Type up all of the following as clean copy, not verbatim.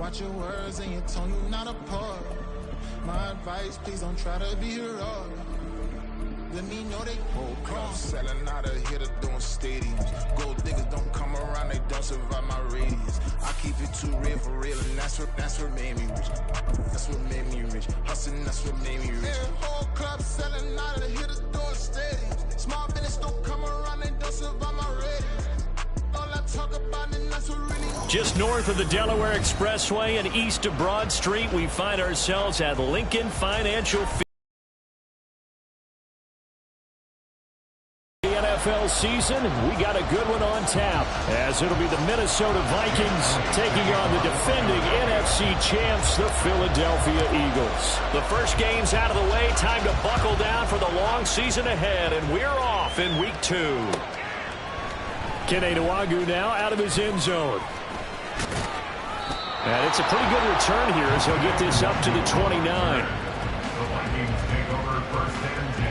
Watch your words and your tone, you not a part. My advice, please don't try to be heroic. Let me know they whole club selling out of hitter doing stadiums. Gold diggers don't come around, they don't survive my radius. I keep it too real for real, and that's what made me rich. That's what made me rich. Hustling, that's what made me rich. Yeah, whole club selling out of hitters doing stadiums. Small business don't come around, they don't survive my radius. All I talk about, and that's what really. Just north of the Delaware Expressway and east of Broad Street, we find ourselves at Lincoln Financial Field. NFL season, we got a good one on tap, as it'll be the Minnesota Vikings taking on the defending NFC champs, the Philadelphia Eagles. The first game's out of the way, time to buckle down for the long season ahead, and we're off in week 2. Kene Nwangwu now out of his end zone. And it's a pretty good return here as he'll get this up to the 29. The Vikings take over first and 10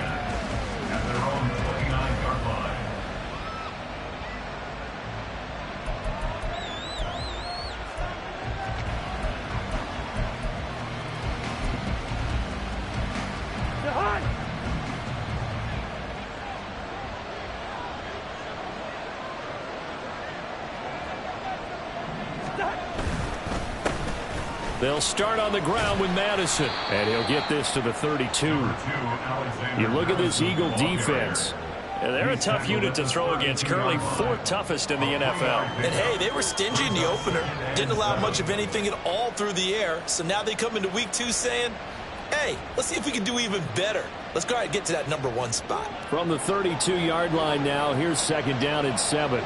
at their own 29-yard line. They'll start on the ground with Madison, and he'll get this to the 32. You look at this Eagle defense. They're a tough unit to throw against, currently 4th toughest in the NFL. And hey, they were stingy in the opener. Didn't allow much of anything at all through the air. So now they come into week 2 saying, hey, let's see if we can do even better. Let's go ahead and get to that number 1 spot. From the 32-yard line now, here's 2nd down and 7.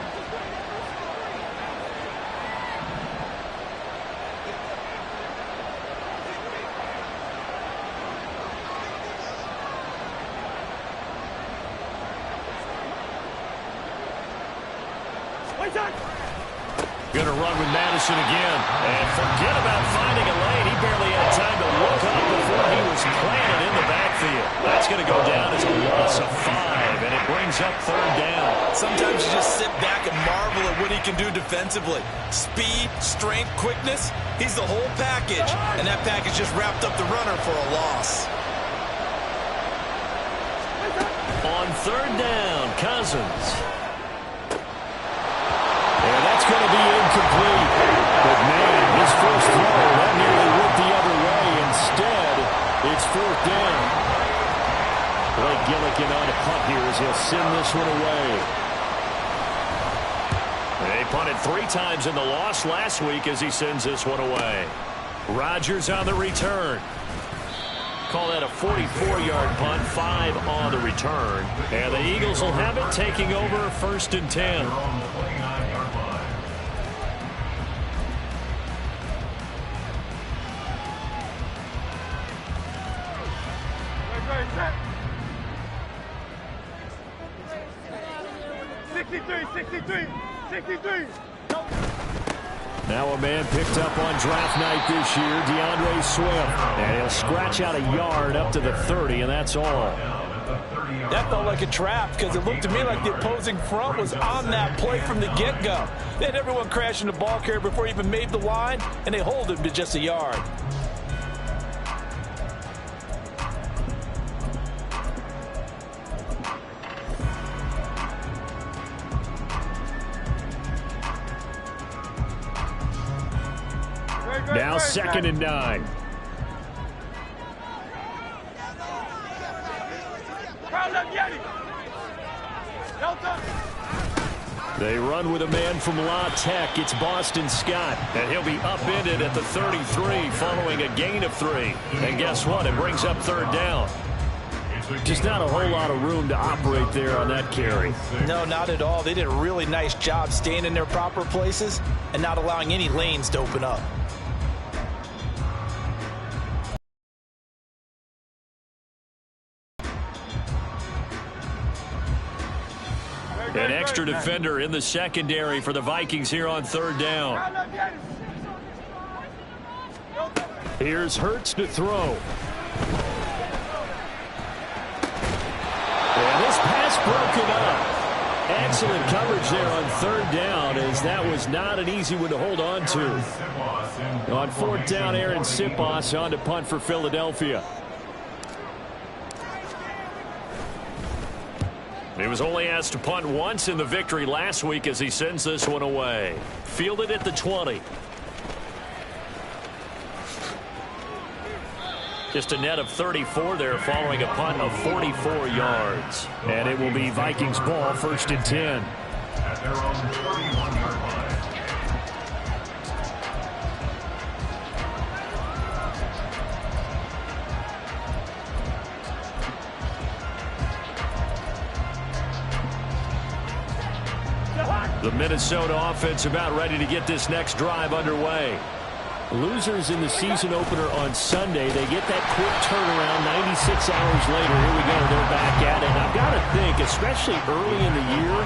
Going to run with Madison again. And forget about finding a lane. He barely had time to look up before he was planted in the backfield. That's going to go down as a loss of 5, and it brings up 3rd down. Sometimes you just sit back and marvel at what he can do defensively. Speed, strength, quickness. He's the whole package. And that package just wrapped up the runner for a loss. On 3rd down, Cousins. And that's going to be incomplete. But, man, his first throw, that nearly went the other way. Instead, it's 4th down. Blake Gillikin on a punt here as he'll send this one away. They punted 3 times in the loss last week as he sends this one away. Rodgers on the return. Call that a 44-yard punt, 5 on the return. And the Eagles will have it, taking over 1st and 10. Now a man picked up on draft night this year, DeAndre Swift. And he'll scratch out a yard up to the 30, and that's all. That felt like a trap because it looked to me like the opposing front was on that play from the get-go. They had everyone crashing the ball carrier before he even made the line, and they hold him to just a yard. Now 2nd and 9. They run with a man from La Tech. It's Boston Scott. And he'll be upended at the 33 following a gain of 3. And guess what? It brings up 3rd down. Just not a whole lot of room to operate there on that carry. No, not at all. They did a really nice job staying in their proper places and not allowing any lanes to open up. An extra defender in the secondary for the Vikings here on 3rd down. Here's Hurts to throw. And this pass broken up. Excellent coverage there on third down, as that was not an easy one to hold on to. On fourth down, Aaron Sipos on to punt for Philadelphia. He was only asked to punt once in the victory last week as he sends this one away. Fielded at the 20. Just a net of 34 there following a punt of 44 yards. And it will be Vikings ball, 1st and 10. At their own 41-yard line. The Minnesota offense about ready to get this next drive underway. Losers in the season opener on Sunday. They get that quick turnaround 96 hours later. Here we go. They're back at it. And I've got to think, especially early in the year,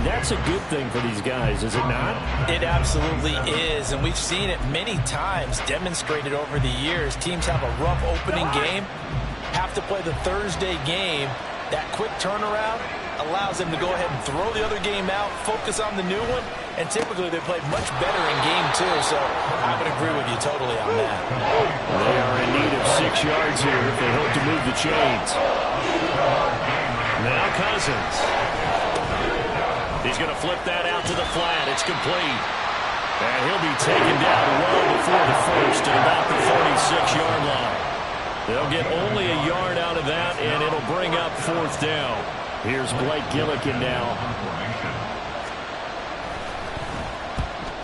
that's a good thing for these guys, is it not? It absolutely is. And we've seen it many times demonstrated over the years. Teams have a rough opening game, have to play the Thursday game. That quick turnaround allows them to go ahead and throw the other game out, focus on the new one, and typically they play much better in game 2, so I would agree with you totally on that. They are in need of 6 yards here if they hope to move the chains. Now Cousins. He's going to flip that out to the flat. It's complete. And he'll be taken down well before the first at about the 46-yard line. They'll get only a yard out of that, and it'll bring up 4th down. Here's Blake Gillikin now.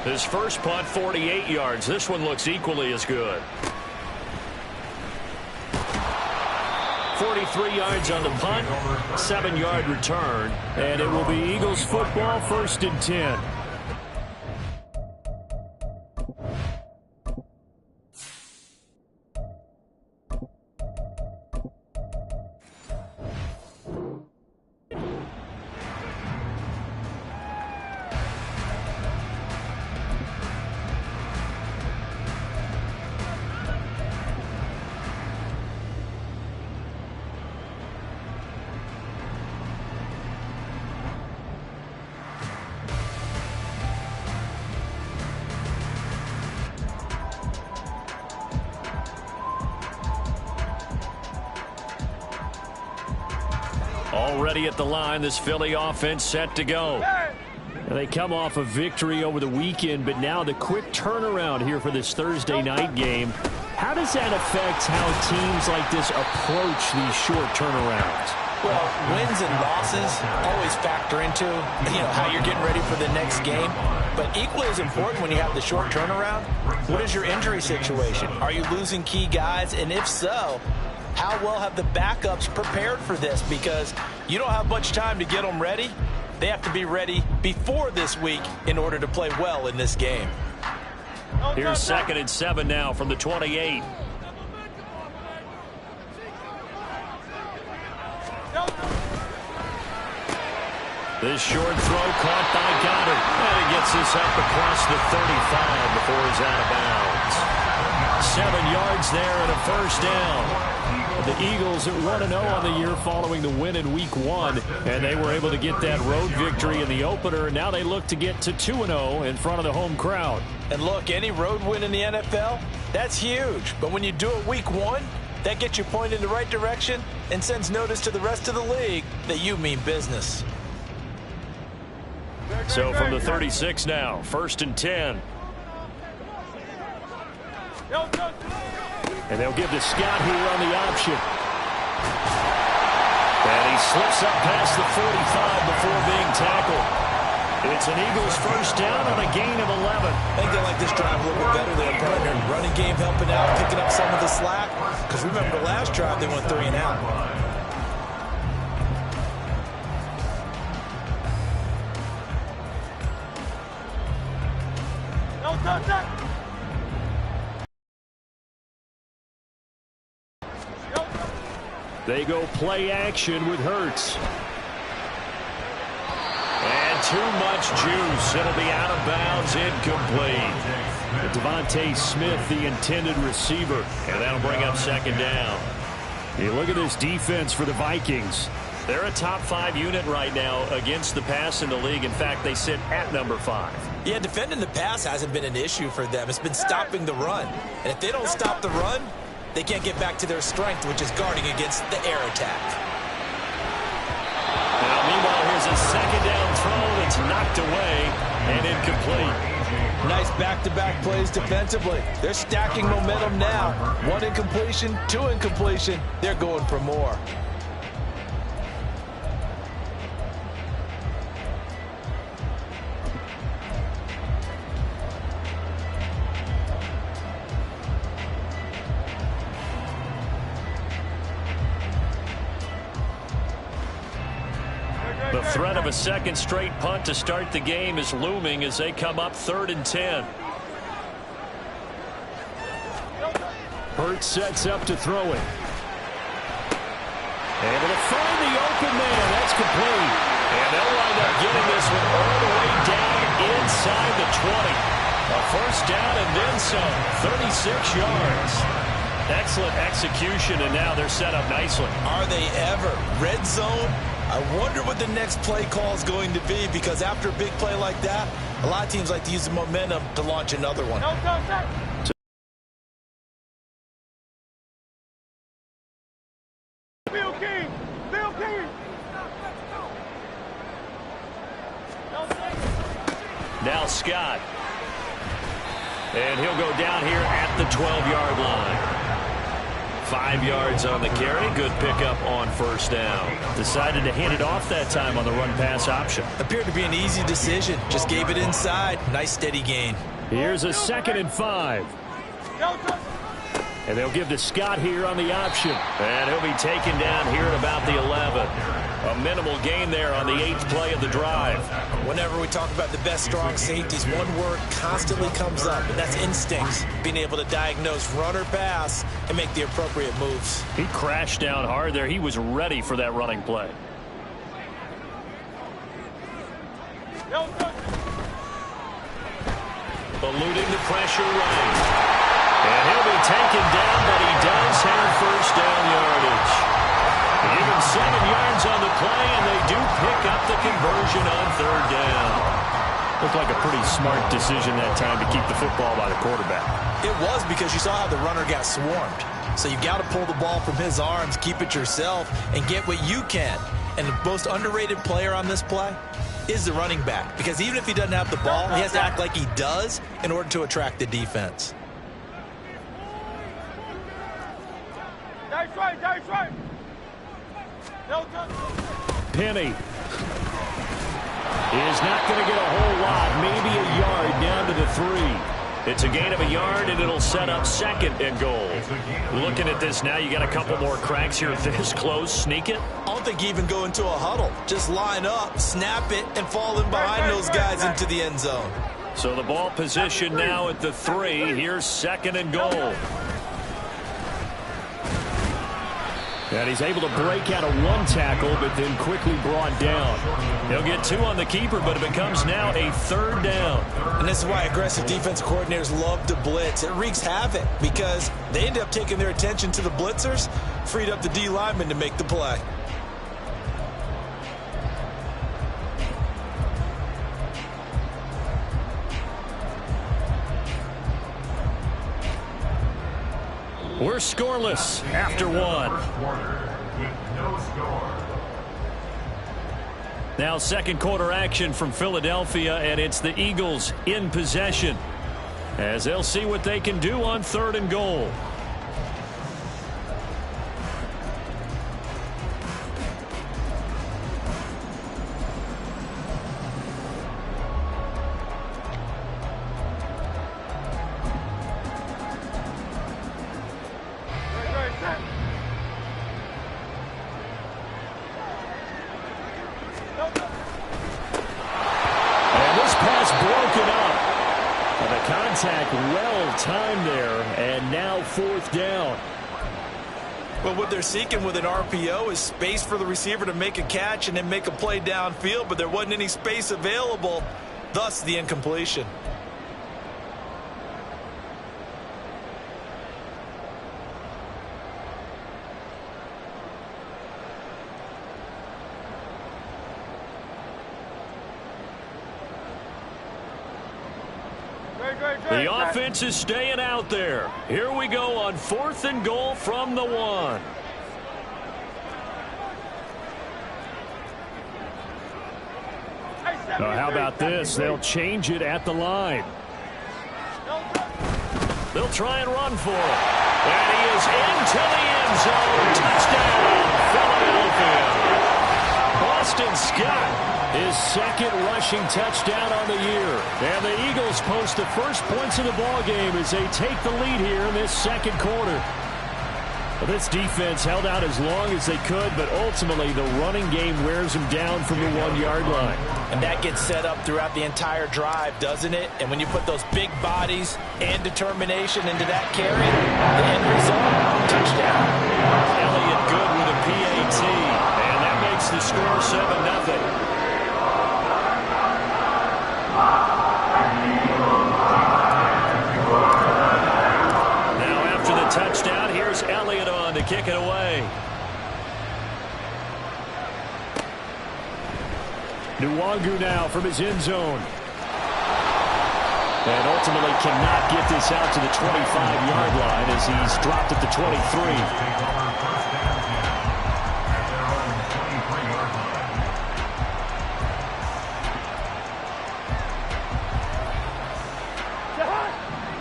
His first punt, 48 yards. This one looks equally as good. 43 yards on the punt, 7-yard return, and it will be Eagles football, 1st and 10. Already at the line, this Philly offense set to go. And they come off a victory over the weekend, but now the quick turnaround here for this Thursday night game. How does that affect how teams like this approach these short turnarounds? Well, wins and losses always factor into, how you're getting ready for the next game. But equally as important when you have the short turnaround, what is your injury situation? Are you losing key guys? And if so, how well have the backups prepared for this? Because you don't have much time to get them ready. They have to be ready before this week in order to play well in this game. Here's 2nd and 7 now from the 28. This short throw caught by Goddard. And it gets this up across the 35 before he's out of bounds. 7 yards there and a 1st down. The Eagles at 1-0 on the year following the win in Week 1, and they were able to get that road victory in the opener. Now they look to get to 2-0 in front of the home crowd. And look, any road win in the NFL, that's huge. But when you do it Week 1, that gets you pointed in the right direction and sends notice to the rest of the league that you mean business. So from the 36 now, 1st and 10. And they'll give the scout here on the option. And he slips up past the 45 before being tackled. It's an Eagles 1st down on a gain of 11. I think they like this drive a little bit better than their partner. Running game helping out, picking up some of the slack. Because remember, the last drive they went 3 and out. They go play action with Hurts. And too much juice. It'll be out of bounds, incomplete. Devontae Smith, the intended receiver. And that'll bring up 2nd down. You look at this defense for the Vikings. They're a top 5 unit right now against the pass in the league. In fact, they sit at number 5. Yeah, defending the pass hasn't been an issue for them. It's been stopping the run. And if they don't stop the run, they can't get back to their strength, which is guarding against the air attack. Now, meanwhile, here's a second down throw that's knocked away and incomplete. Nice back-to-back plays defensively. They're stacking momentum now. 1 incompletion, 2 incompletion. They're going for more. The threat of a second straight punt to start the game is looming as they come up 3rd and 10. Hurts sets up to throw it. Able to find the open man. That's complete. And they'll wind up getting this one all the way down inside the 20. A first down and then some. 36 yards. Excellent execution, and now they're set up nicely. Are they ever? Red zone? I wonder what the next play call is going to be, because after a big play like that, a lot of teams like to use the momentum to launch another one. Now Scott. And he'll go down here at the 12-yard line. 5 yards on the carry. Good pickup on first down. Decided to hand it off that time on the run-pass option. Appeared to be an easy decision. Just gave it inside. Nice steady gain. Here's a 2nd and 5. And they'll give to Scott here on the option. And he'll be taken down here at about the 11. A minimal gain there on the 8th play of the drive. Whenever we talk about the best strong safeties, one word constantly comes up, and that's instincts. Being able to diagnose run or pass and make the appropriate moves. He crashed down hard there. He was ready for that running play. Eluding the pressure right. And he'll be taken down, but he does have first down yardage. Give him 7 yards on the play, and they do pick up the conversion on 3rd down. Looked like a pretty smart decision that time to keep the football by the quarterback. It was, because you saw how the runner got swarmed. So you got to pull the ball from his arms, keep it yourself, and get what you can. And the most underrated player on this play is the running back, because even if he doesn't have the ball, he has to act like he does in order to attract the defense. That's right, that's right. Penny is not going to get a whole lot, maybe a yard down to the 3. It's a gain of a yard, and it'll set up 2nd and goal. Looking at this now, you got a couple more cracks here this close. Sneak it. I don't think you even go into a huddle. Just line up, snap it, and fall in behind those guys into the end zone. So the ball position now at the 3. Here's 2nd and goal. And he's able to break out of 1 tackle, but then quickly brought down. He'll get 2 on the keeper, but it becomes now a 3rd down. And this is why aggressive defensive coordinators love to blitz. It wreaks havoc because they end up taking their attention to the blitzers, freed up the D lineman to make the play. We're scoreless after 1. Now 2nd quarter action from Philadelphia, and it's the Eagles in possession as they'll see what they can do on 3rd and goal. Well-timed there, and now 4th down. Well, what they're seeking with an RPO is space for the receiver to make a catch and then make a play downfield, but there wasn't any space available, thus the incompletion. The offense is staying out there. Here we go on 4th and goal from the 1. How about this? They'll change it at the line. They'll try and run for it. And he is into the end zone. Touchdown, Philadelphia. Boston Scott, his 2nd rushing touchdown on the year. And the Eagles post the first points of the ballgame as they take the lead here in this 2nd quarter. Well, this defense held out as long as they could, but ultimately the running game wears them down from the 1-yard line. And that gets set up throughout the entire drive, doesn't it? And when you put those big bodies and determination into that carry, the end result, touchdown. Elliott good with a PAT, and that makes the score 7-0. Touchdown. Here's Elliott on to kick it away. Nwangu now from his end zone. And ultimately cannot get this out to the 25-yard line as he's dropped at the 23.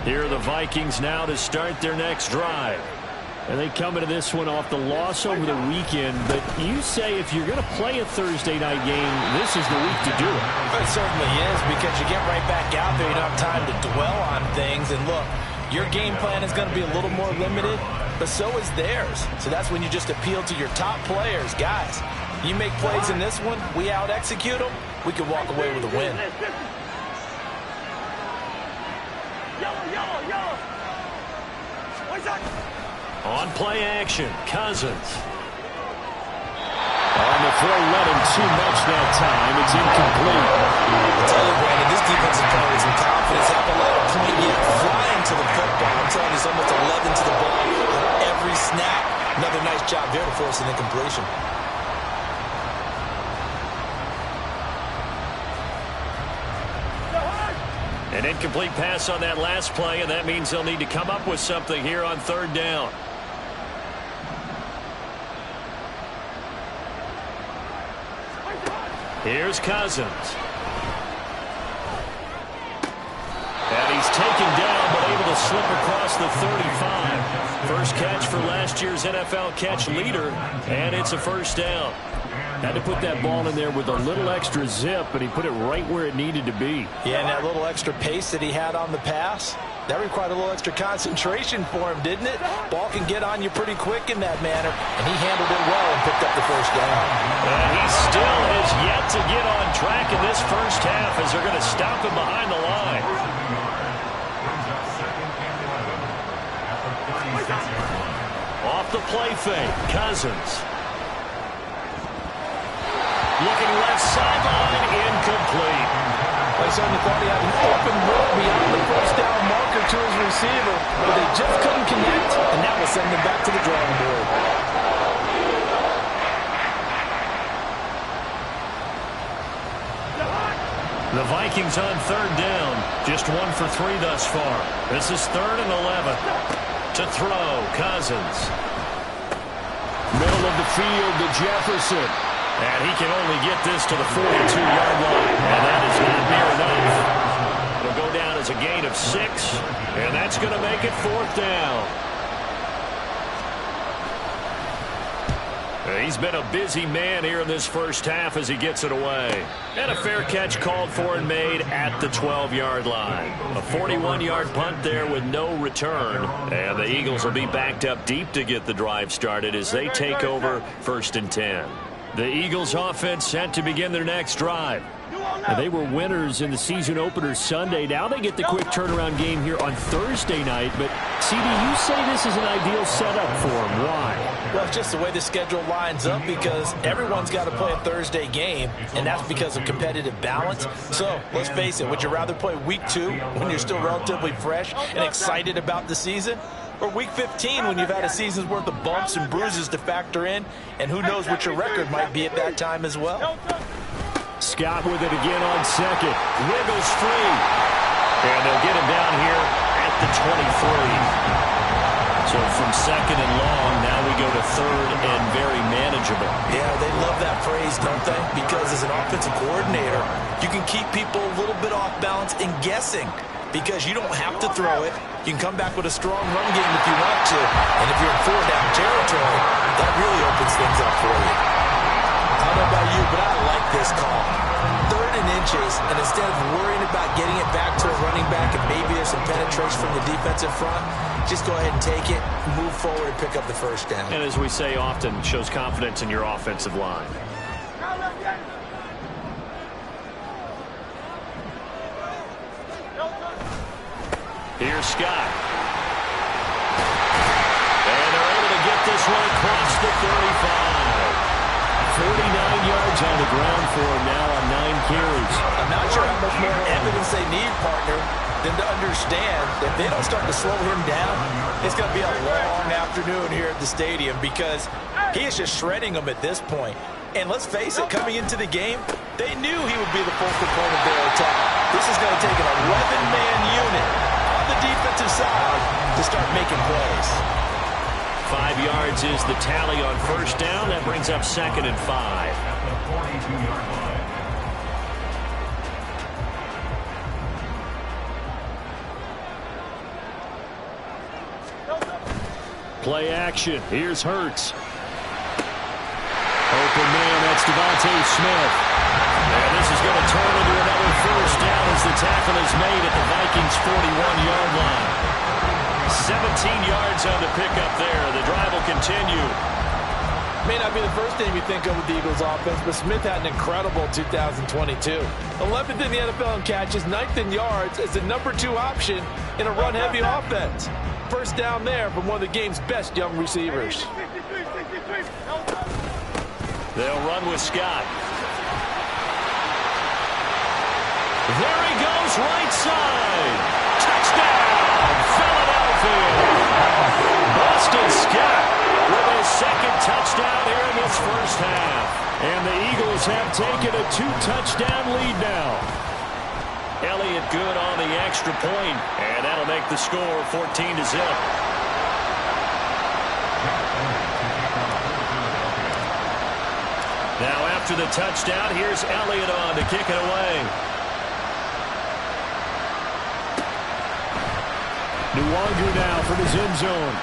Here are the Vikings now to start their next drive. And they come into this one off the loss over the weekend. But you say if you're going to play a Thursday night game, this is the week to do it. It certainly is, because you get right back out there. You don't have time to dwell on things. And look, your game plan is going to be a little more limited, but so is theirs. So that's when you just appeal to your top players. Guys, you make plays in this one, we out-execute them, we can walk away with a win. On play action, Cousins. On the throw, let him too much that time. It's incomplete. I tell you, Brandon, this defensive player with some confidence. Haven't let a point yet. Flying to the football. I'm telling you, it's almost 11 to the ball on every snap. Another nice job there to force an incompletion. An incomplete pass on that last play, and that means they'll need to come up with something here on 3rd down. Here's Cousins. And he's taken down, but able to slip across the 35. First catch for last year's NFL catch leader, and it's a 1st down. Had to put that ball in there with a little extra zip, but he put it right where it needed to be. Yeah, and that little extra pace that he had on the pass, that required a little extra concentration for him, didn't it? Ball can get on you pretty quick in that manner, and he handled it well and picked up the 1st down. And he still has yet to get on track in this first half as they're going to stop him behind the line. Off the play fake, Cousins. Looking left sideline, incomplete. They certainly thought he had an open road beyond the 1st down marker to his receiver, but they just couldn't connect, and that will send them back to the drawing board. The Vikings on 3rd down, just 1 for 3 thus far. This is 3rd and 11. To throw, Cousins. Middle of the field to Jefferson. And he can only get this to the 42-yard line. And that is not near enough. It'll go down as a gain of 6. And that's going to make it 4th down. He's been a busy man here in this first half as he gets it away. And a fair catch called for and made at the 12-yard line. A 41-yard punt there with no return. And the Eagles will be backed up deep to get the drive started as they take over 1st and 10. The Eagles offense set to begin their next drive. Now, they were winners in the season opener Sunday. Now they get the quick turnaround game here on Thursday night. But, CD, you say this is an ideal setup for them. Why? Well, it's just the way the schedule lines up because everyone's got to play a Thursday game, and that's because of competitive balance. So, let's face it, would you rather play week 2 when you're still relatively fresh and excited about the season? Or week 15 when you've had a season's worth of bumps and bruises to factor in, and who knows what your record might be at that time as well? Scott with it again on 2nd. Wiggles free. And they'll get him down here at the 23. So from second and long, now we go to third and very manageable. Yeah, they love that phrase, don't they? Because as an offensive coordinator, you can keep people a little bit off balance and guessing because you don't have to throw it. You can come back with a strong run game if you want to. And if you're in 4-down territory, that really opens things up for you. I don't know about you, but I like this call. 3rd and inches, and instead of worrying about getting it back to a running back and maybe there's some penetration from the defensive front, just go ahead and take it, move forward, and pick up the 1st down. And as we say often, shows confidence in your offensive line. Here's Scott. And they're able to get this one across the 35. 49 yards on the ground for him now on 9 carries. I'm not sure how much more evidence they need, partner, than to understand that if they don't start to slow him down, it's going to be a long afternoon here at the stadium because he is just shredding them at this point. And let's face it, coming into the game, they knew he would be the focal point of their attack. This is going to take an 11-man unit on the defensive side to start making plays. 5 yards is the tally on 1st down. That brings up 2nd and 5. At the 42-yard line. Play action. Here's Hurts. Open man, that's Devontae Smith. And this is going to turn into another 1st down as the tackle is made at the Vikings' 41-yard line. 17 yards on the pickup there. The drive will continue. May not be the first name you think of with the Eagles offense, but Smith had an incredible 2022. 11th in the NFL in catches, 9th in yards as the #2 option in a run-heavy offense. 1st down there from one of the game's best young receivers. They'll run with Scott. There he goes, right side. Touchdown, Philadelphia. Boston Scott with his 2nd touchdown here in this 1st half. And the Eagles have taken a 2-touchdown lead now. Elliott good on the extra point, and that'll make the score 14-0. Now after the touchdown, here's Elliott on to kick it away. Nwangu now from his end zone.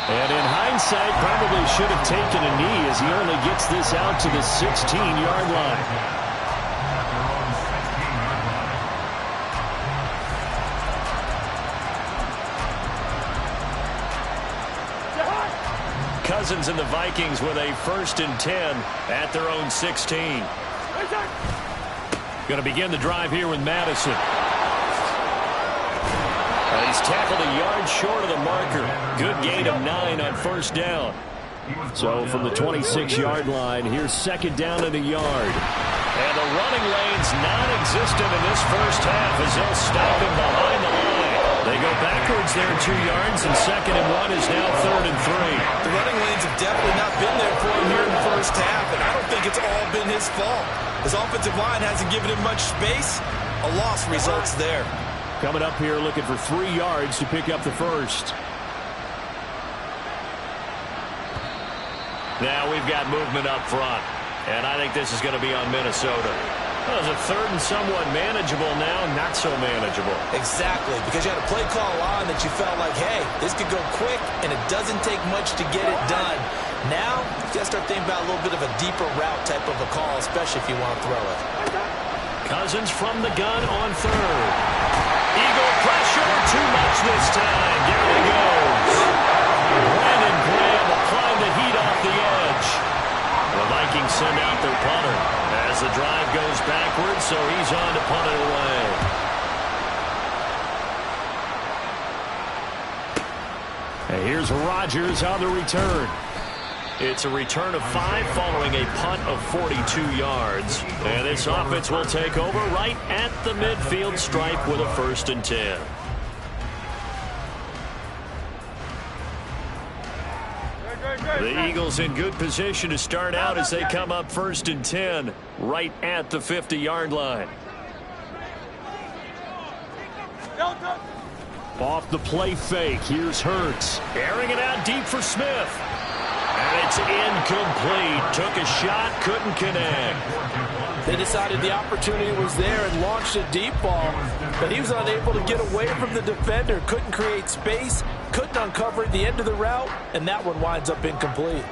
And in hindsight, probably should have taken a knee as he only gets this out to the 16-yard line. Cousins and the Vikings with a 1st and 10 at their own 16. Going to begin the drive here with Madison. He's tackled a yard short of the marker. Good gain of 9 on 1st down. So from the 26-yard line, here's 2nd down and a yard. And the running lane's non-existent in this 1st half as they'll stop him behind the line. They go backwards there 2 yards, and 2nd and 1 is now 3rd and 3. The running lanes have definitely not been there for him here in the 1st half, and I don't think it's all been his fault. His offensive line hasn't given him much space. A loss results there. Coming up here looking for 3 yards to pick up the 1st. Now we've got movement up front, and I think this is going to be on Minnesota. Well, it's a 3rd and somewhat manageable now, not so manageable. Exactly, because you had a play call on that you felt like, hey, this could go quick, and it doesn't take much to get it done. Now, you got to start thinking about a little bit of a deeper route type of a call, especially if you want to throw it. Cousins from the gun on 3rd. Eagle pressure, too much this time. Down he goes. Brandon Graham applying the heat off the edge. The Vikings send out their punter as the drive goes backwards, so he's on to punt it away. And here's Rodgers on the return. It's a return of 5 following a punt of 42 yards. And this offense will take over right at the midfield stripe with a 1st and 10. The Eagles in good position to start out as they come up 1st and 10 right at the 50-yard line. Off the play fake, here's Hurts. Airing it out deep for Smith. And it's incomplete. Took a shot, couldn't connect. They decided the opportunity was there and launched a deep ball, but he was unable to get away from the defender. Couldn't create space, couldn't uncover the end of the route, and that one winds up incomplete.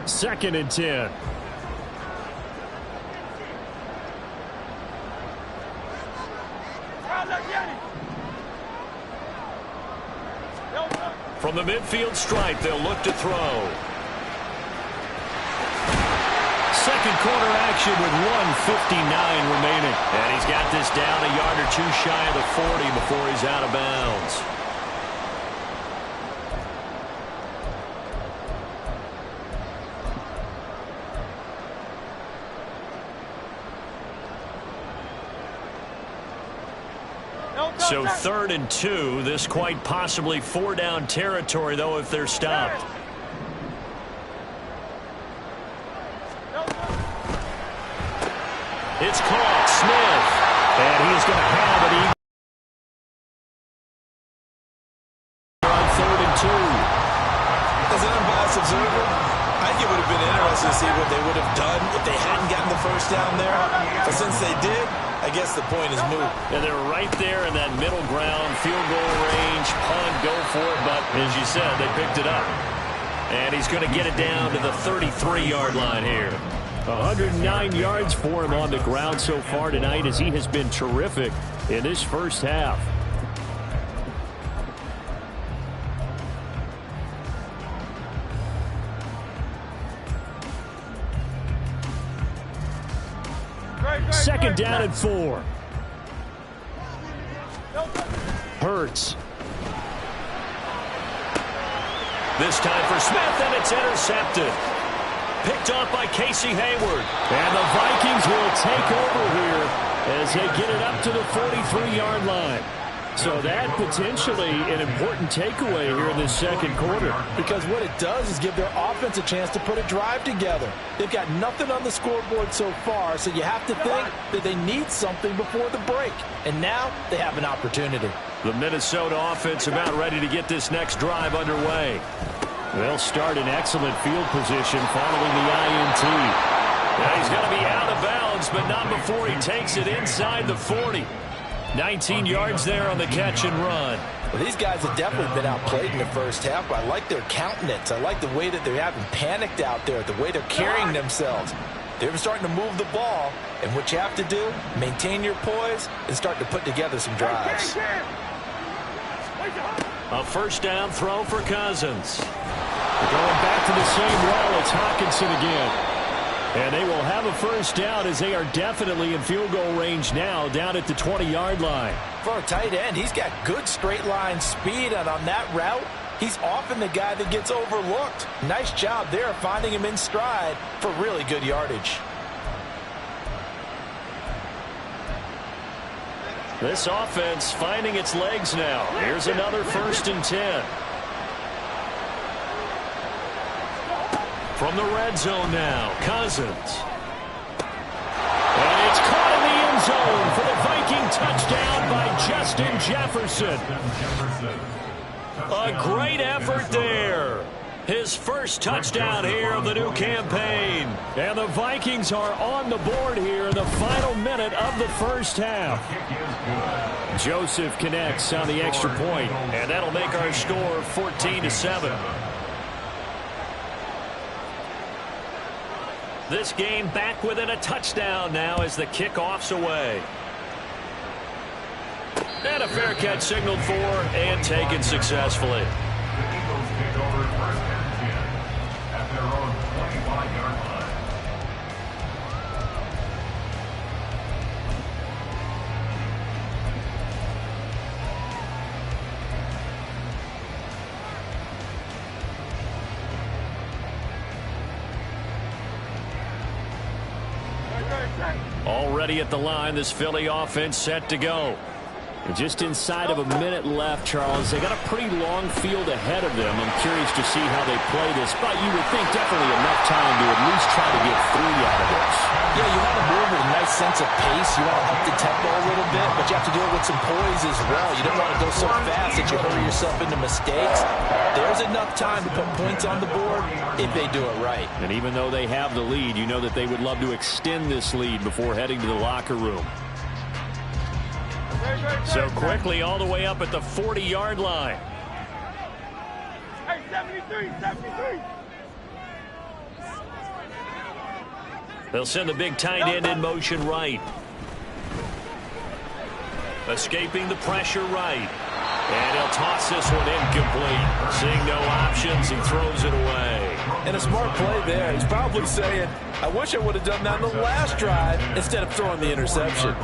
Second and 10. From the midfield stripe, they'll look to throw. Second quarter action with 1:59 remaining. And he's got this down a yard or two shy of the 40 before he's out of bounds. So 3rd and 2. This quite possibly 4-down territory, though, if they're stopped. It's caught. Smith. And he's going to have it on 3rd and 2. As an unbiased observer, I think it would have been interesting to see what they would have done if they hadn't gotten the first down there. But since they did, I guess the point is moot. And they're right there in that middle ground, field goal range, punt, go for it. But as you said, they picked it up. And he's going to get it down to the 33-yard line here. 109 yards for him on the ground so far tonight, as he has been terrific in this first half. Second down and 4. Hurts. This time for Smith, and it's intercepted. Picked off by Casey Hayward. And the Vikings will take over here as they get it up to the 43-yard line. So that potentially an important takeaway here in this second quarter. Because what it does is give their offense a chance to put a drive together. They've got nothing on the scoreboard so far, so you have to think that they need something before the break. And now they have an opportunity. The Minnesota offense about ready to get this next drive underway. They'll start in excellent field position following the INT. Now he's going to be out of bounds, but not before he takes it inside the 40. 19 yards there on the catch and run. Well, these guys have definitely been outplayed in the first half, but I like their countenance. I like the way that they haven't panicked out there, the way they're carrying themselves. They're starting to move the ball, and what you have to do, maintain your poise and start to put together some drives. A first down throw for Cousins. They're going back to the same well. It's Hockenson again. And they will have a first down as they are definitely in field goal range now, down at the 20-yard line. For a tight end, he's got good straight line speed, and on that route, he's often the guy that gets overlooked. Nice job there finding him in stride for really good yardage. This offense finding its legs now. Here's another 1st and 10. From the red zone now, Cousins. And it's caught in the end zone for the Viking touchdown by Justin Jefferson. A great effort there. His first touchdown here of the new campaign. And the Vikings are on the board here in the final minute of the first half. Joseph connects on the extra point, and that'll make our score 14-7. This game back within a touchdown now as the kickoff's away. And a fair catch signaled for and taken successfully. The Eagles take over 1st and 10 at their own 25-yard line. Already at the line, this Philly offense set to go. Just inside of a minute left, Charles. They got a pretty long field ahead of them. I'm curious to see how they play this, but you would think definitely enough time to at least try to get 3 out of this. Yeah, you want to move with a nice sense of pace. You want to up the tempo a little bit, but you have to do it with some poise as well. You don't want to go so fast that you hurry yourself into mistakes. There's enough time to put points on the board if they do it right. And even though they have the lead, you know that they would love to extend this lead before heading to the locker room. So quickly all the way up at the 40-yard line. Hey, 73, 73. They'll send the big tight end in motion right. Escaping the pressure right. And he'll toss this one incomplete. Seeing no options, he throws it away. And a smart play there. He's probably saying, I wish I would have done that on the last drive instead of throwing the interception.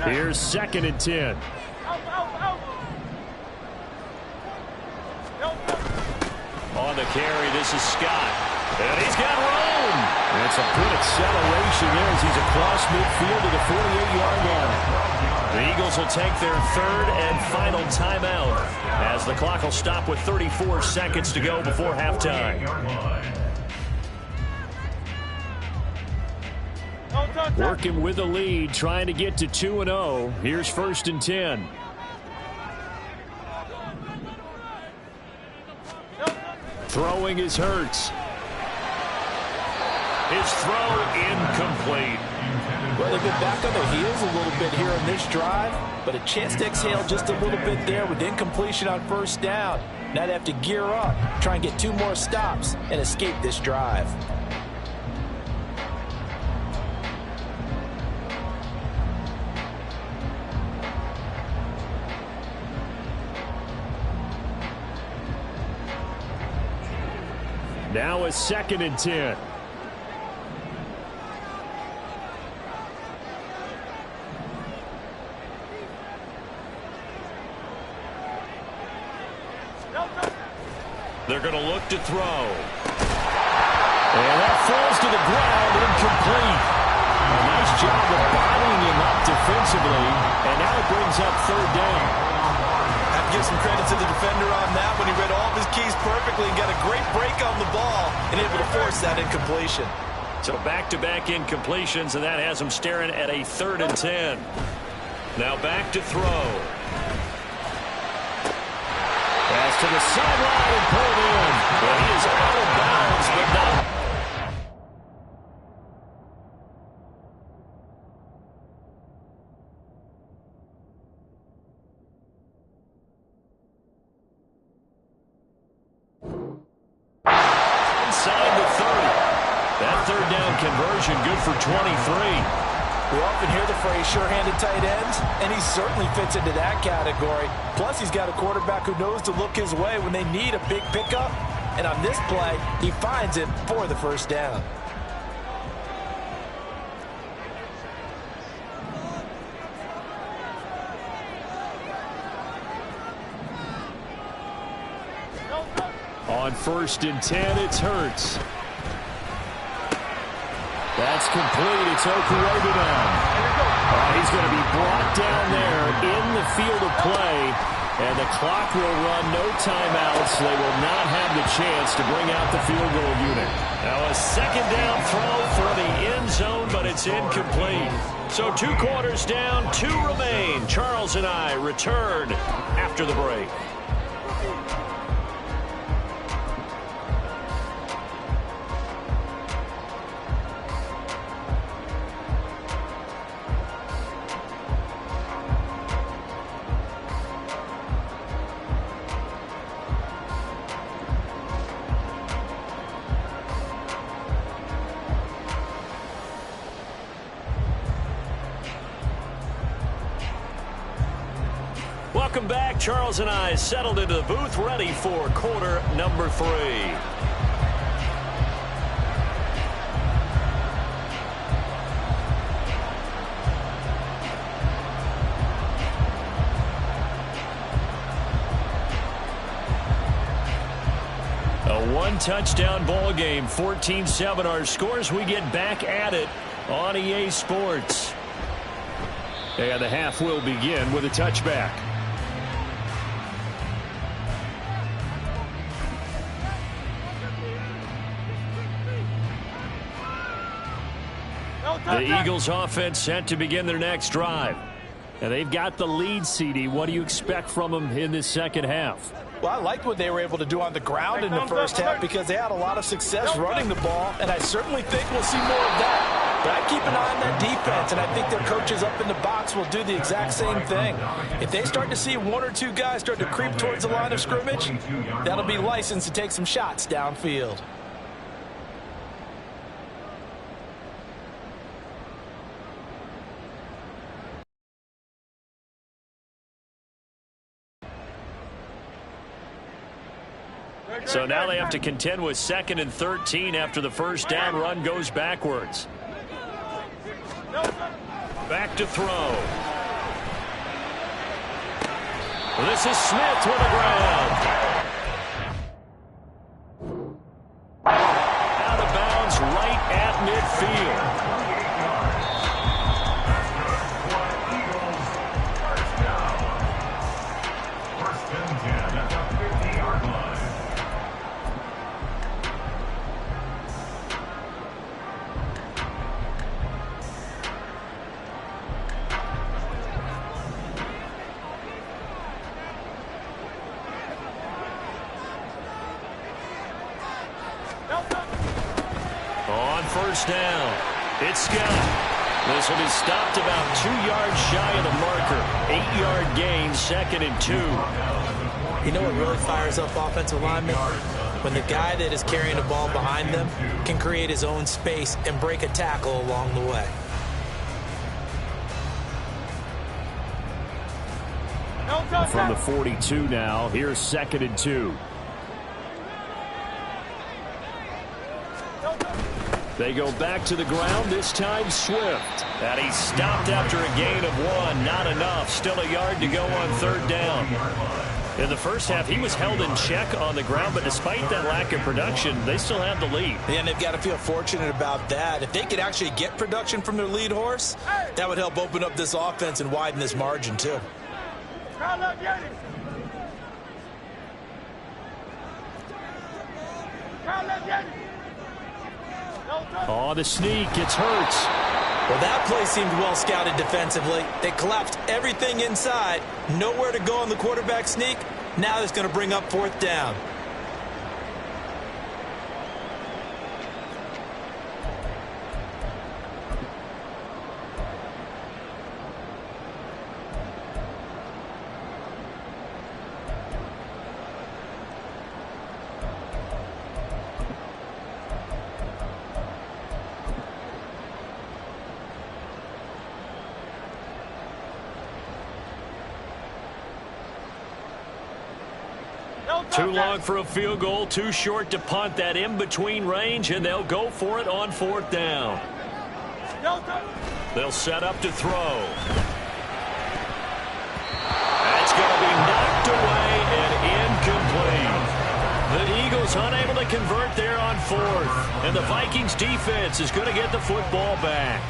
Here's 2nd and 10. On the carry, this is Scott. And he's got room. That's a good acceleration there as he's across midfield to the 48-yard line. The Eagles will take their 3rd and final timeout as the clock will stop with 34 seconds to go before halftime. Working with the lead, trying to get to 2-0. Here's 1st and 10. Throwing is Hurts. His throw incomplete. Well, they've been back on their heels a little bit here on this drive, but a chance to exhale just a little bit there with incompletion on 1st down. Now they have to gear up, try and get 2 more stops, and escape this drive. Now a 2nd and 10. They're going to look to throw. And that falls to the ground, incomplete. A nice job of bottling him up defensively, and now it brings up 3rd down. Have to give some credit to the defender on that when he read all of his keys perfectly and got a great break on the ball and able to force that incompletion. So back-to-back incompletions, and that has him staring at a 3rd and 10. Now back to throw. Pass to the sideline and pulled in. Well, he is out of bounds, but not. Inside the 30. That 3rd down conversion good for 23. We often hear the phrase sure-handed tight ends, and he certainly fits into that category. Plus, he's got a quarterback who knows to look his way when they need a big pickup. And on this play, he finds it for the 1st down. On 1st and 10, it's Hurts. That's complete. It's Okurodunan. He's going to be brought down there in the field of play, and the clock will run. No timeouts. They will not have the chance to bring out the field goal unit. Now a 2nd down throw for the end zone, but it's incomplete. So 2 quarters down, 2 remain. Charles and I return after the break. Welcome back. Charles and I settled into the booth, ready for quarter number 3. A one-touchdown ball game, 14-7 our scores. We get back at it on EA Sports. And the half will begin with a touchback. The Eagles offense set to begin their next drive. And they've got the lead, CD. What do you expect from them in this second half? Well, I liked what they were able to do on the ground in the first half because they had a lot of success running the ball, and I certainly think we'll see more of that. But I keep an eye on that defense, and I think their coaches up in the box will do the exact same thing. If they start to see one or two guys start to creep towards the line of scrimmage, that'll be licensed to take some shots downfield. So now they have to contend with 2nd and 13 after the first down run goes backwards. Back to throw. This is Smith with the ground. Out of bounds right at midfield. First down. It's Scott. This will be stopped about 2 yards shy of the marker. 8-yard gain, 2nd and 2. You know what really fires up offensive linemen? When the guy that is carrying the ball behind them can create his own space and break a tackle along the way. From the 42 now, here's 2nd and 2. They go back to the ground, this time Swift. And he's stopped after a gain of 1. Not enough. Still a yard to go on 3rd down. In the first half, he was held in check on the ground, but despite that lack of production, they still have the lead. Yeah, and they've got to feel fortunate about that. If they could actually get production from their lead horse, that would help open up this offense and widen this margin, too. Oh, the sneak. It's Hurts. Well, that play seemed well scouted defensively. They collapsed everything inside. Nowhere to go on the quarterback sneak. Now it's going to bring up 4th down. Too long for a field goal, too short to punt. That in-between range, and they'll go for it on 4th down. They'll set up to throw. That's going to be knocked away and incomplete. The Eagles unable to convert there on 4th. And the Vikings defense is going to get the football back.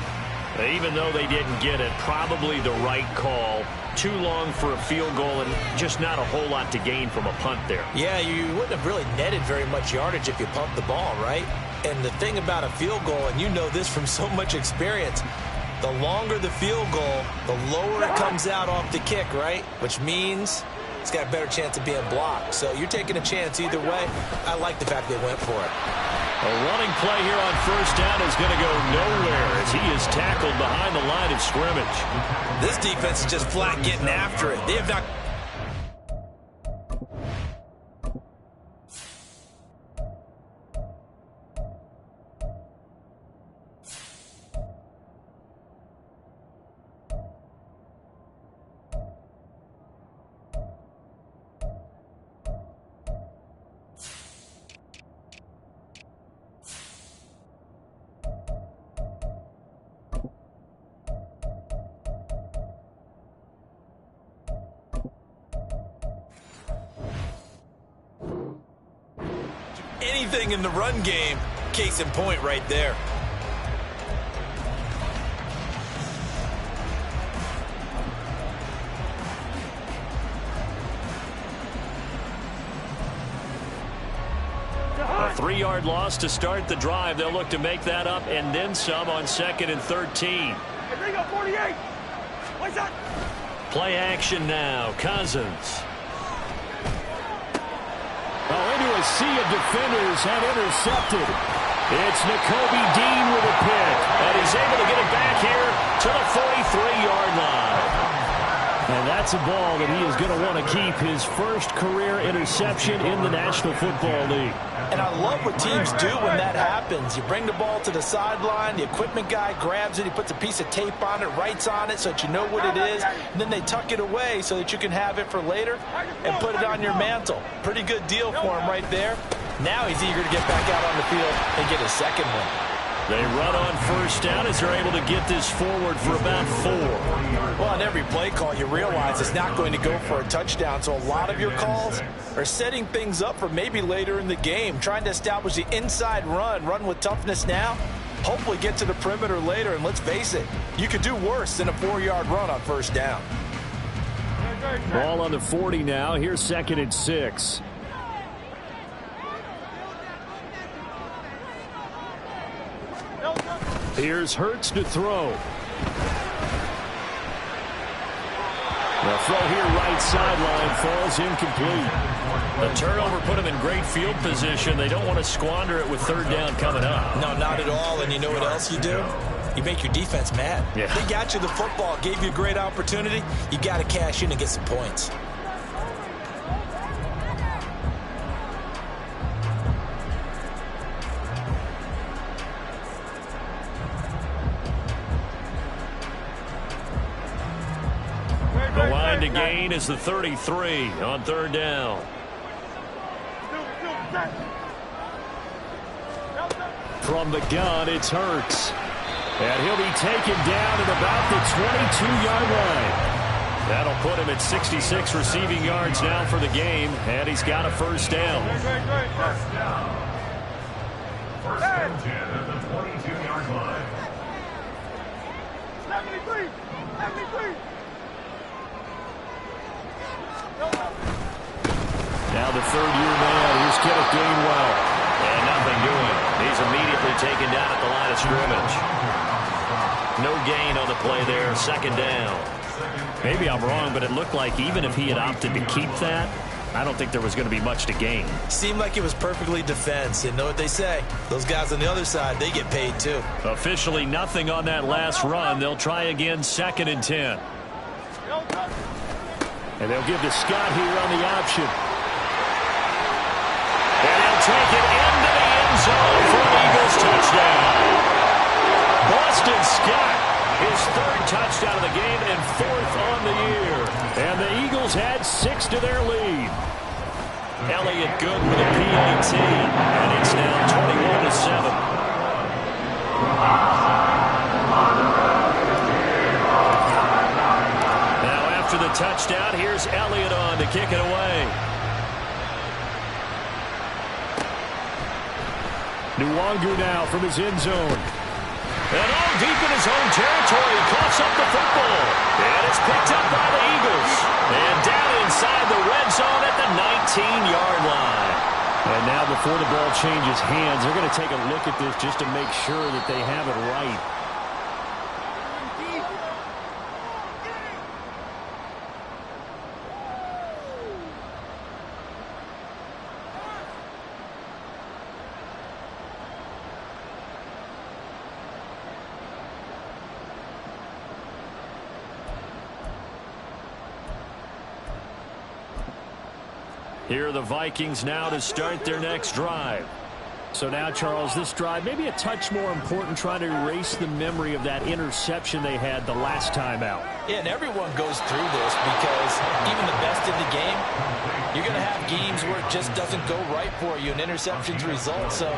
Even though they didn't get it, probably the right call. Too long for a field goal and just not a whole lot to gain from a punt there. Yeah, you wouldn't have really netted very much yardage if you pumped the ball, right? And the thing about a field goal, and you know this from so much experience, the longer the field goal, the lower it comes out off the kick, right? Which means it's got a better chance of being blocked. So you're taking a chance either way. I like the fact they went for it. A running play here on 1st down is going to go nowhere as he is tackled behind the line of scrimmage. This defense is just flat getting after it. They have not... anything in the run game. Case in point right there. A 3-yard loss to start the drive. They'll look to make that up and then some on 2nd and 13. Play action now. Cousins. Into a sea of defenders and intercepted. It's Nakobe Dean with a pick. And he's able to get it back here to the 43-yard line. And that's a ball that he is going to want to keep, his first career interception in the National Football League. And I love what teams do when that happens. You bring the ball to the sideline, the equipment guy grabs it, he puts a piece of tape on it, writes on it so that you know what it is, and then they tuck it away so that you can have it for later and put it on your mantle. Pretty good deal for him right there. Now he's eager to get back out on the field and get his second one. They run on first down as they're able to get this forward for about 4. Well, on every play call, you realize it's not going to go for a touchdown, so a lot of your calls are setting things up for maybe later in the game, trying to establish the inside run with toughness now, hopefully get to the perimeter later, and let's face it, you could do worse than a 4-yard run on first down. Ball on the 40 now. Here's 2nd and 6. Here's Hurts to throw. The throw here right sideline falls incomplete. The turnover put him in great field position. They don't want to squander it with 3rd down coming up. No, not at all. And you know what else you do? You make your defense mad. Yeah. They got you the football, gave you a great opportunity. You got to cash in and get some points. The line to gain is the 33 on 3rd down. From the gun, it's Hurts. And he'll be taken down at about the 22-yard line. That'll put him at 66 receiving yards now for the game, and he's got a first down. First down. First and 10 at the 22-yard line. 73! 73! Now the 3rd-year man, here's Kenneth Gainwell. And nothing doing. He's immediately taken down at the line of scrimmage. No gain on the play there, 2nd down. Maybe I'm wrong, but it looked like even if he had opted to keep that, I don't think there was going to be much to gain. Seemed like it was perfectly defense. And know what they say? Those guys on the other side, they get paid too. Officially nothing on that last run. They'll try again, 2nd and 10. And they'll give to Scott here on the option. And he'll take it into the end zone for an Eagles touchdown. Boston Scott, his 3rd touchdown of the game and 4th on the year. And the Eagles add 6 to their lead. Elliott good with a PAT. And it's now 21-7. Now after the touchdown, here's Elliott on to kick it away. Nwangu now from his end zone. And all deep in his own territory, coughs up the football. And it's picked up by the Eagles. And down inside the red zone at the 19-yard line. And now before the ball changes hands, they're going to take a look at this just to make sure that they have it right. Here are the Vikings now to start their next drive. So now, Charles, this drive maybe a touch more important, trying to erase the memory of that interception they had the last time out. Yeah, and everyone goes through this because even the best in the game, you're going to have games where it just doesn't go right for you and interceptions result. So,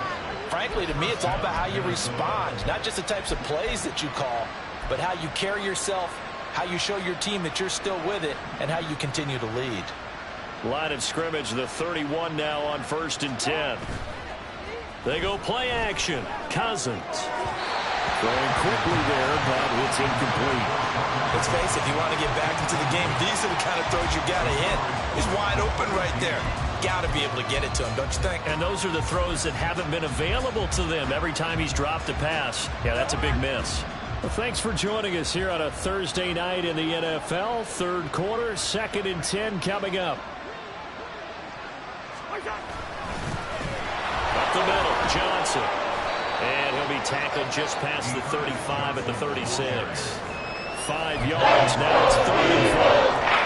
frankly, to me, it's all about how you respond, not just the types of plays that you call, but how you carry yourself, how you show your team that you're still with it, and how you continue to lead. Line of scrimmage, the 31 now on 1st and 10. They go play action. Cousins. Throwing quickly there, but it's incomplete. Let's face it, if you want to get back into the game, these are the kind of throws you got to hit. He's wide open right there. Got to be able to get it to him, don't you think? And those are the throws that haven't been available to them every time he's dropped a pass. Yeah, that's a big miss. Well, thanks for joining us here on a Thursday night in the NFL. Third quarter, 2nd and 10 coming up. Up the middle, Johnson. And he'll be tackled just past the 35 at the 36. 5 yards, now it's 3rd and 4.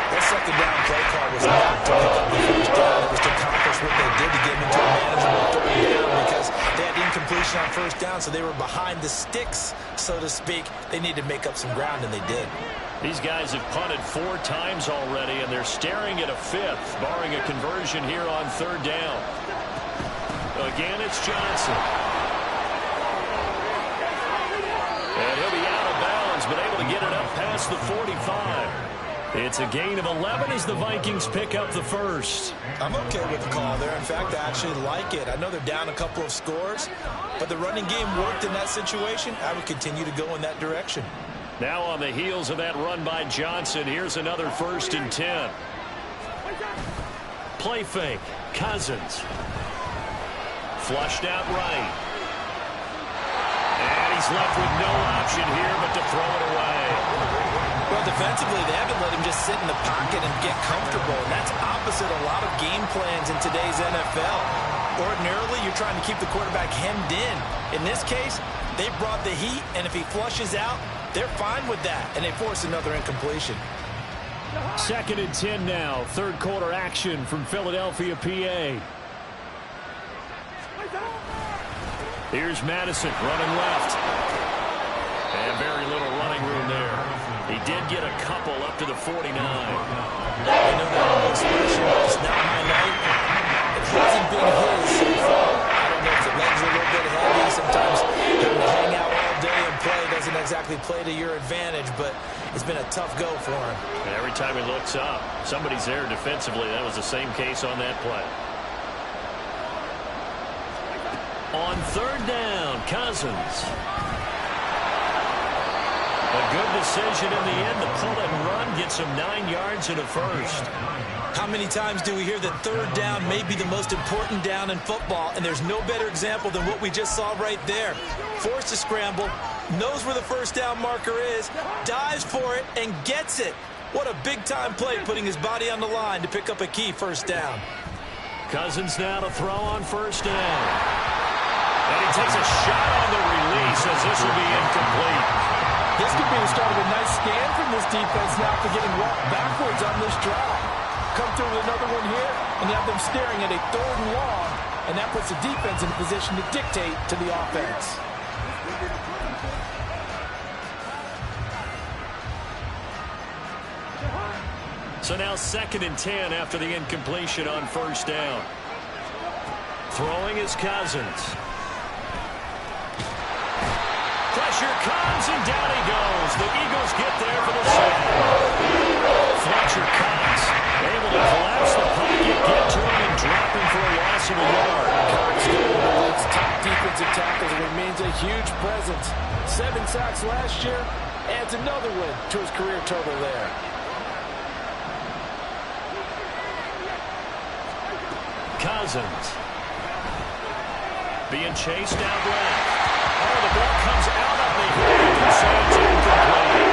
That second down play call was not to pick up the first down. It was to accomplish what they did to get them into a manageable 3rd down because they had incompletion on first down, so they were behind the sticks, so to speak. They needed to make up some ground, and they did. These guys have punted 4 times already, and they're staring at a 5th, barring a conversion here on 3rd down. Again, it's Johnson. And he'll be out of bounds, but able to get it up past the 45. It's a gain of 11 as the Vikings pick up the first. I'm okay with the call there. In fact, I actually like it. I know they're down a couple of scores, but the running game worked in that situation. I would continue to go in that direction. Now on the heels of that run by Johnson, here's another 1st and 10. Play fake. Cousins. Flushed out right. And he's left with no option here but to throw it away. Well, defensively, they haven't let him just sit in the pocket and get comfortable, and that's opposite a lot of game plans in today's NFL. Ordinarily, you're trying to keep the quarterback hemmed in. In this case, they brought the heat, and if he flushes out, they're fine with that, and they force another incompletion. 2nd and 10 now. 3rd quarter action from Philadelphia, PA. Here's Madison running left. And very little running room there. He did get a couple up to the 49. I know that expression, it's not my night. It hasn't been his so far. I don't know if the legs are a little bit heavy. Sometimes having to hang out all day and play doesn't exactly play to your advantage, but it's been a tough go for him. And every time he looks up, somebody's there defensively. That was the same case on that play. On 3rd down, Cousins. A good decision in the end to pull it and run, gets him 9 yards and a first. How many times do we hear that 3rd down may be the most important down in football, and there's no better example than what we just saw right there. Forced to scramble, knows where the 1st down marker is, dives for it, and gets it. What a big-time play, putting his body on the line to pick up a key 1st down. Cousins now to throw on 1st down. And he takes a shot on the release as this will be incomplete. This could be the start of a nice stand from this defense now for getting walked backwards on this drive. Come through with another one here, and you have them staring at a 3rd and long, and that puts the defense in a position to dictate to the offense. So now 2nd and 10 after the incompletion on 1st down. Throwing is Cousins. Pressure comes, and down he goes. The Eagles get there for the sack. Fletcher Cox able to collapse the pocket, get to him, and drop him for a loss of a yard. Cox still one of the league's top defensive tackles and remains a huge presence. 7 sacks last year, adds another win to his career total there. Cousins being chased out left. Oh, the ball comes out of the hip, so it's incomplete.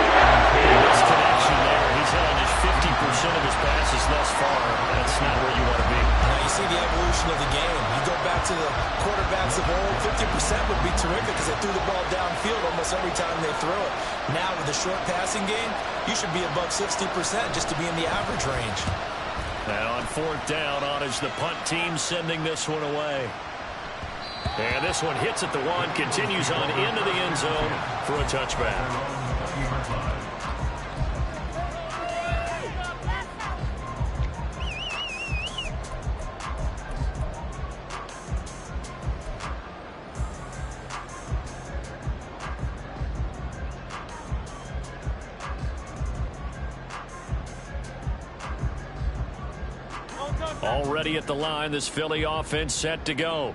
This connection there, he's had just 50% of his passes thus far. That's not where you want to be. Now you see the evolution of the game. You go back to the quarterbacks of old, 50% would be terrific because they threw the ball downfield almost every time they throw it. Now with the short passing game, you should be above 60% just to be in the average range. And on 4th down, on is the punt team sending this one away. And this one hits at the 1, continues on into the end zone for a touchback. Already at the line, this Philly offense set to go.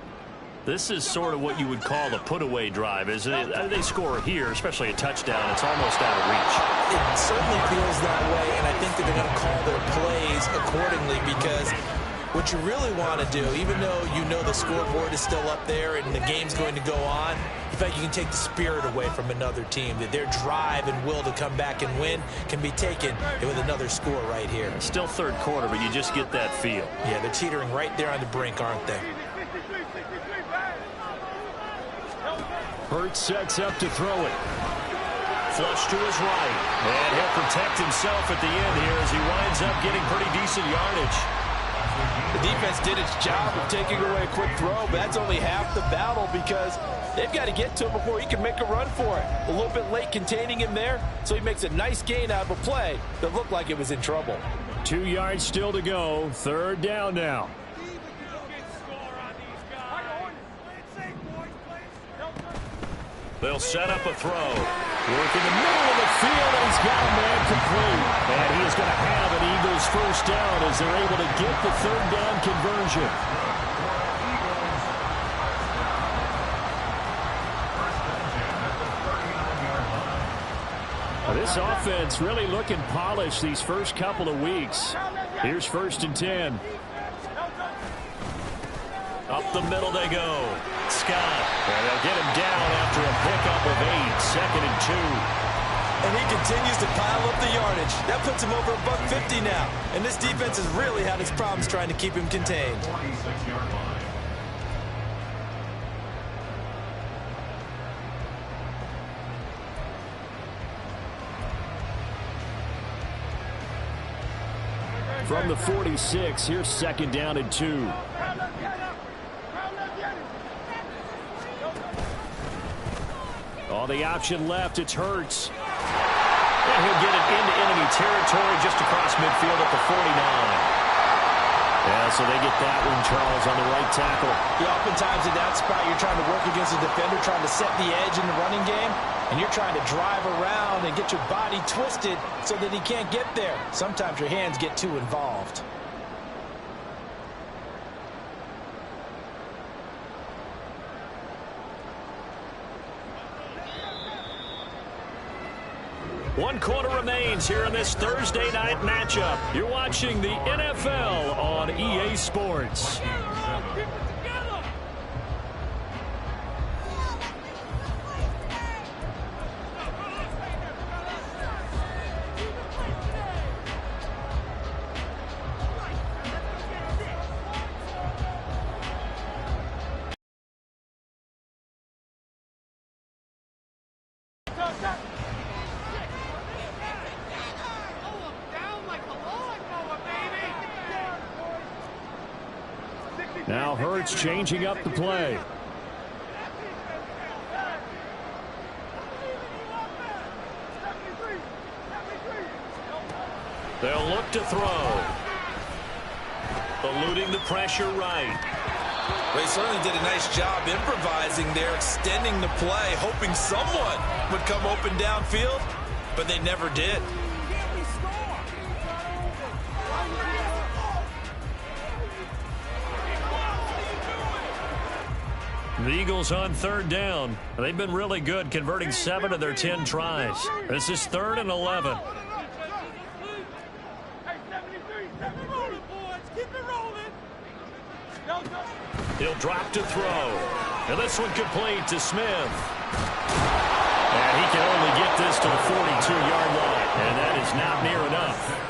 This is sort of what you would call a put-away drive, isn't it? They score here, especially a touchdown. It's almost out of reach. It certainly feels that way, and I think that they're going to call their plays accordingly because what you really want to do, even though you know the scoreboard is still up there and the game's going to go on, in fact, you can take the spirit away from another team, that their drive and will to come back and win can be taken with another score right here. Still third quarter, but you just get that feel. Yeah, they're teetering right there on the brink, aren't they? Hurts sets up to throw it. Flush to his right. And he'll protect himself at the end here as he winds up getting pretty decent yardage. The defense did its job of taking away a quick throw, but that's only half the battle because they've got to get to him before he can make a run for it. A little bit late containing him there, so he makes a nice gain out of a play that looked like it was in trouble. 2 yards still to go. Third down now. They'll set up a throw. Work in the middle of the field, and he's got a man complete. And he is going to have an Eagles first down as they're able to get the third down conversion. This offense really looking polished these first couple of weeks. Here's 1st and 10. Up the middle they go. Scott. And they'll get him down after a pickup of 8. 2nd and 2. And he continues to pile up the yardage. That puts him over $150 now. And this defense has really had its problems trying to keep him contained. 46-yard line. From the 46, here's 2nd down and 2. Oh, the option left, it's Hurts. And he'll get it into enemy territory just across midfield at the 49. Yeah, so they get that one, Charles, on the right tackle. Yeah, oftentimes in that spot, you're trying to work against a defender, trying to set the edge in the running game, and you're trying to drive around and get your body twisted so that he can't get there. Sometimes your hands get too involved. One quarter remains here in this Thursday night matchup. You're watching the NFL on EA Sports. Now Hurts changing up the play. They'll look to throw. Eluding the pressure right. They certainly did a nice job improvising there, extending the play, hoping someone would come open downfield, but they never did. The Eagles on 3rd down. They've been really good, converting 7 of their 10 tries. This is 3rd and 11. He'll drop to throw. And this one complete to Smith. And he can only get this to the 42-yard line. And that is not near enough.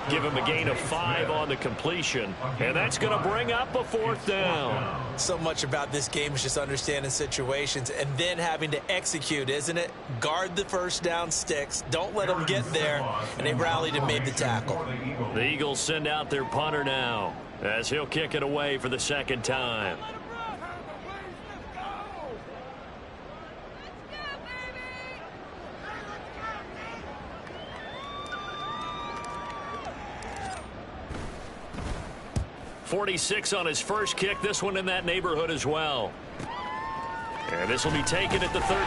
Give him a gain of 5 on the completion. And that's going to bring up a 4th down. So much about this game is just understanding situations and then having to execute, isn't it? Guard the first down sticks. Don't let them get there. And they rallied and made the tackle. The Eagles send out their punter now as he'll kick it away for the 2nd time. .46 on his first kick. This one in that neighborhood as well. And this will be taken at the 13.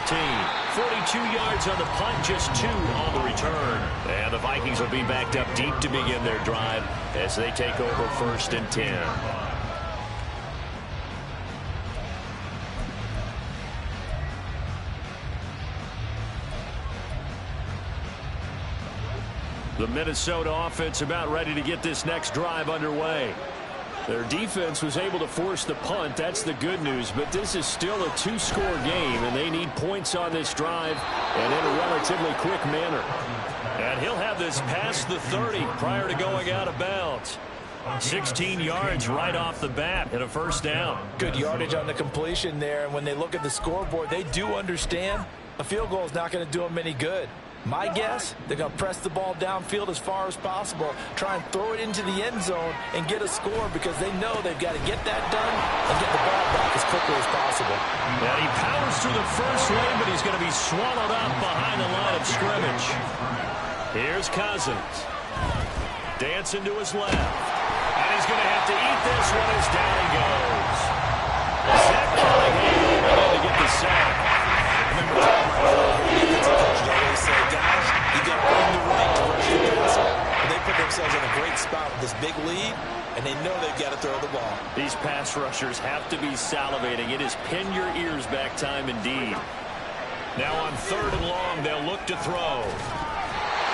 42 yards on the punt, just 2 on the return. And the Vikings will be backed up deep to begin their drive as they take over 1st and 10. The Minnesota offense about ready to get this next drive underway. Their defense was able to force the punt. That's the good news. But this is still a two-score game, and they need points on this drive and in a relatively quick manner. And he'll have this past the 30 prior to going out of bounds. 16 yards right off the bat and a first down. Good yardage on the completion there. And when they look at the scoreboard, they do understand a field goal is not going to do them any good. My guess, they're going to press the ball downfield as far as possible, try and throw it into the end zone and get a score because they know they've got to get that done and get the ball back as quickly as possible. And he powers through the first lane, but he's going to be swallowed up behind the line of scrimmage. Here's Cousins. Dancing to his left. And he's going to have to eat this one as down he goes. Zach Cunningham to get the sack. Remember, coach always say, guys, you got to earn the right to rush the passer. They put themselves in a great spot with this big lead, and they know they've got to throw the ball. These pass rushers have to be salivating. It is pin your ears back time indeed. Now on 3rd and long, they'll look to throw.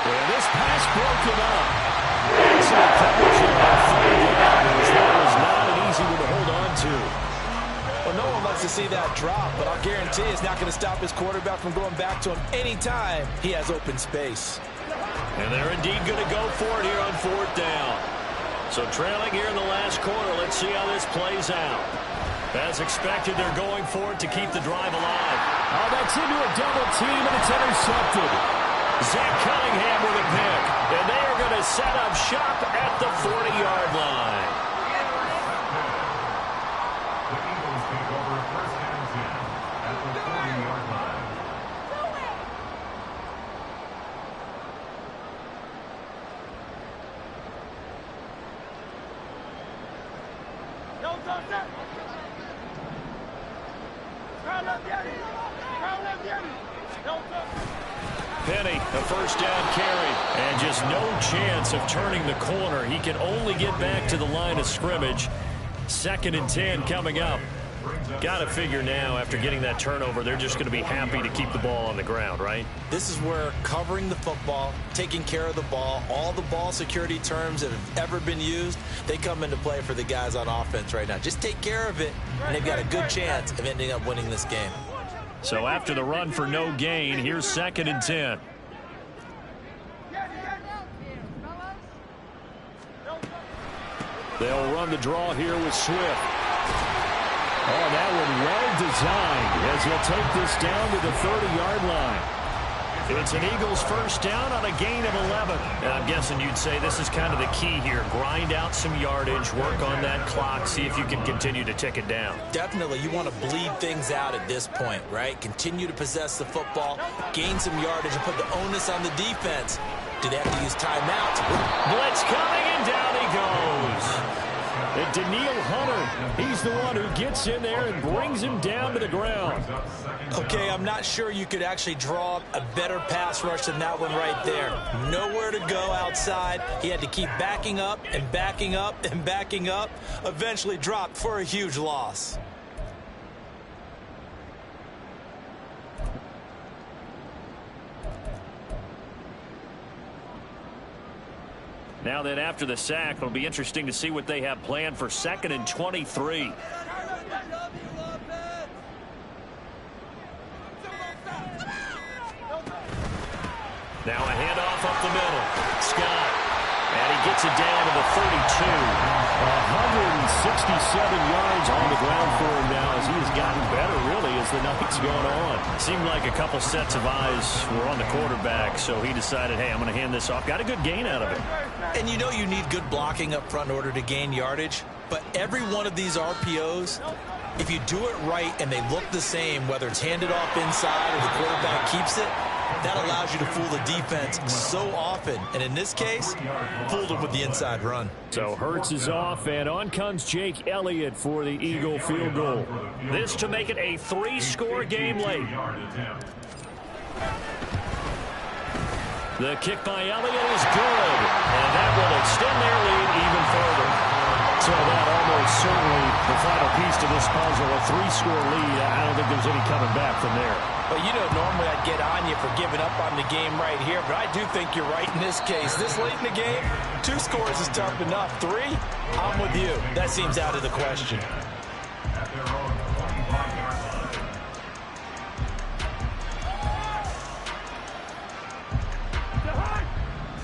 And this pass broken up. Excellent coverage on 3rd down. That was not an easy one to hold on to. Well, no one likes to see that drop, but I'll guarantee it's not going to stop his quarterback from going back to him anytime he has open space. And they're indeed going to go for it here on 4th down. So trailing here in the last quarter, let's see how this plays out. As expected, they're going for it to keep the drive alive. Oh, that's into a double team, and it's intercepted. Zach Cunningham with a pick. And they are going to set up shop at the 40-yard line. The Eagles take over 1st and 10 at the 40-yard line. Don't touch that. Crown left Yeti. Crown left Yeti. Don't touch. Penny, a first down carry, and just no chance of turning the corner. He can only get back to the line of scrimmage. 2nd and 10 coming up. Got to figure now, after getting that turnover, they're just going to be happy to keep the ball on the ground, right? This is where covering the football, taking care of the ball, all the ball security terms that have ever been used, they come into play for the guys on offense right now. Just take care of it, and they've got a good chance of ending up winning this game. So after the run for no gain, here's 2nd and 10. They'll run the draw here with Swift. Oh, that one well designed as he'll take this down to the 30-yard line. It's an Eagles first down on a gain of 11. And I'm guessing you'd say this is kind of the key here. Grind out some yardage, work on that clock, see if you can continue to tick it down. Definitely, you want to bleed things out at this point, right? Continue to possess the football, gain some yardage, and put the onus on the defense. Do they have to use timeouts? Blitz coming, and down he goes. And Danielle Hunter, he's the one who gets in there and brings him down to the ground. Okay, I'm not sure you could actually draw up a better pass rush than that one right there. Nowhere to go outside. He had to keep backing up and backing up and backing up. Eventually dropped for a huge loss. Now then, after the sack, it'll be interesting to see what they have planned for 2nd and 23. Now a handoff up the middle. Scott. And he gets it down to the 32. 167 yards on the ground for him now as he has gotten better, really, as the night's gone on. Seemed like a couple sets of eyes were on the quarterback, so he decided, hey, I'm going to hand this off. Got a good gain out of it. And you know you need good blocking up front in order to gain yardage, but every one of these RPOs, if you do it right and they look the same, whether it's handed off inside or the quarterback keeps it, that allows you to fool the defense so often. And in this case, fooled them with the inside run. So Hurts is off, and on comes Jake Elliott for the Eagle field goal. This to make it a 3-score game late. The kick by Elliott is good, and that will extend their lead even further. So that almost certainly The final piece to this puzzle, a 3-score lead. I don't think there's any coming back from there. Well, you know, normally I'd get on you for giving up on the game right here, but I do think you're right in this case. This late in the game, 2 scores is tough enough. 3, I'm with you. That seems out of the question. At their own 25-yard line.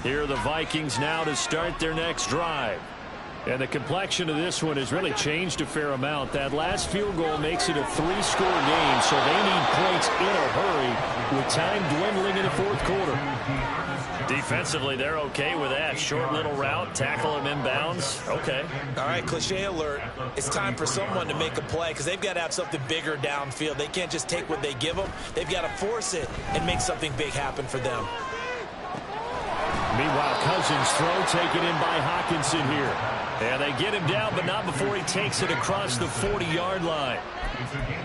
Here are the Vikings now to start their next drive. And the complexion of this one has really changed a fair amount. That last field goal makes it a 3-score game, so they need points in a hurry with time dwindling in the fourth quarter. Defensively, they're okay with that. Short little route, tackle him inbounds. Okay. All right, cliche alert. It's time for someone to make a play because they've got to have something bigger downfield. They can't just take what they give them. They've got to force it and make something big happen for them. Meanwhile, Cousins' throw taken in by Hockenson here. And they get him down, but not before he takes it across the 40-yard line.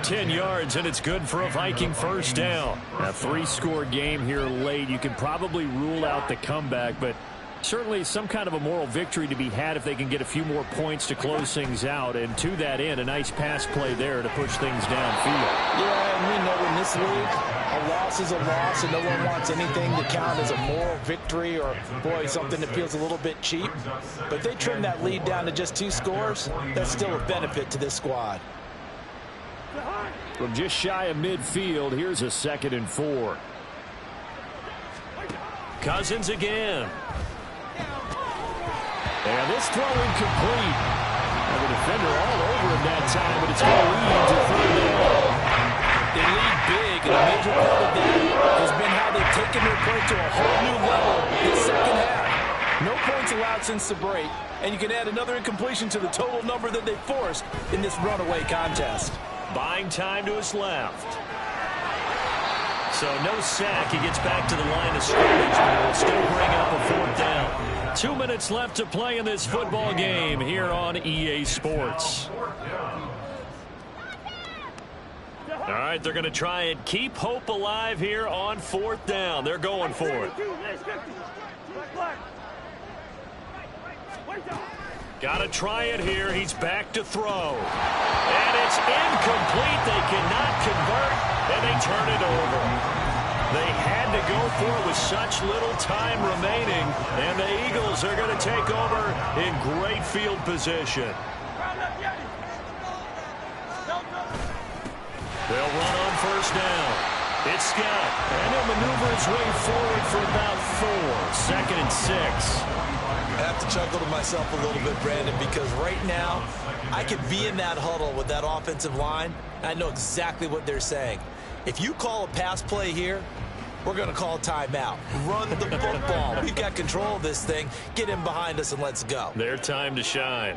10 yards, and it's good for a Viking first down. A 3-score game here late. You can probably rule out the comeback, but certainly some kind of a moral victory to be had if they can get a few more points to close things out. And to that end, a nice pass play there to push things downfield. Yeah, and we know in this league, a loss is a loss, and no one wants anything to count as a moral victory or, boy, something that feels a little bit cheap. But if they trim that lead down to just 2 scores, that's still a benefit to this squad. From just shy of midfield, here's a 2nd and 4. Cousins again. And this throw incomplete. And the defender all over him that time, but it's going to lead to 3rd down. They lead big, and a major part of that has been how they've taken their play to a whole new level this second half. No points allowed since the break, and you can add another incompletion to the total number that they forced in this runaway contest. Buying time to his left. So no sack. He gets back to the line of scrimmage, but it will still bring up a 4th down. 2 minutes left to play in this football game here on EA Sports. All right, they're going to try and keep hope alive here on 4th down. They're going for it. Got to try it here. He's back to throw. And it's incomplete. They cannot convert, and they turn it over. They had to go for it with such little time remaining, and the Eagles are going to take over in great field position. They'll run on 1st down. It's Scott, and he'll maneuver his way forward for about 4. 2nd and 6. I have to chuckle to myself a little bit, Brandon, because right now I could be in that huddle with that offensive line. I know exactly what they're saying. If you call a pass play here, we're going to call timeout. Run the football. We've got control of this thing. Get in behind us and let's go. Their time to shine.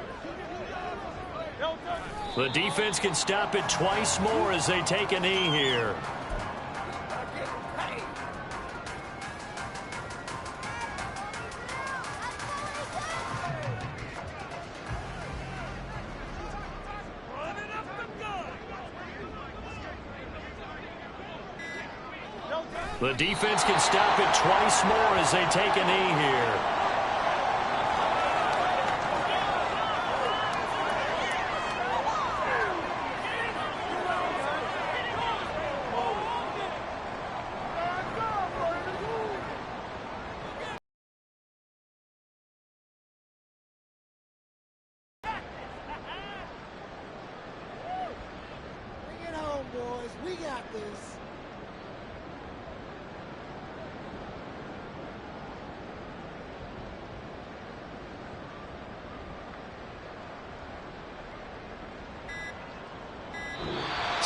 The defense can stop it twice more as they take a knee here. The defense can stop it twice more as they take a knee here. Bring it home, boys. We got this.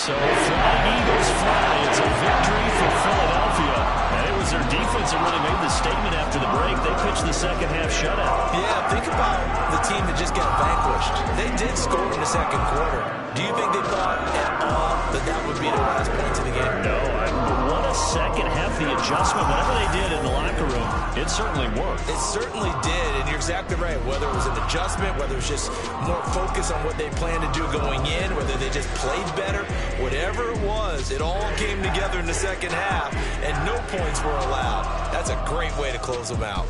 So fly, Eagles fly. It's a victory for Philadelphia. And it was their defense that really made the statement after the break. They pitched the second half shutout. Yeah, think about the team that just got vanquished. They did score in the second quarter. Do you think they thought at all that that would be the last points of the game? No, what a second half. The adjustment, whatever they did in the locker room, it certainly worked. It certainly did, and you're exactly right. Whether it was an adjustment, whether it was just more focus on what they planned to do going in, whether they just played better, whatever it was, it all came together in the second half, and no points were allowed. That's a great way to close them out.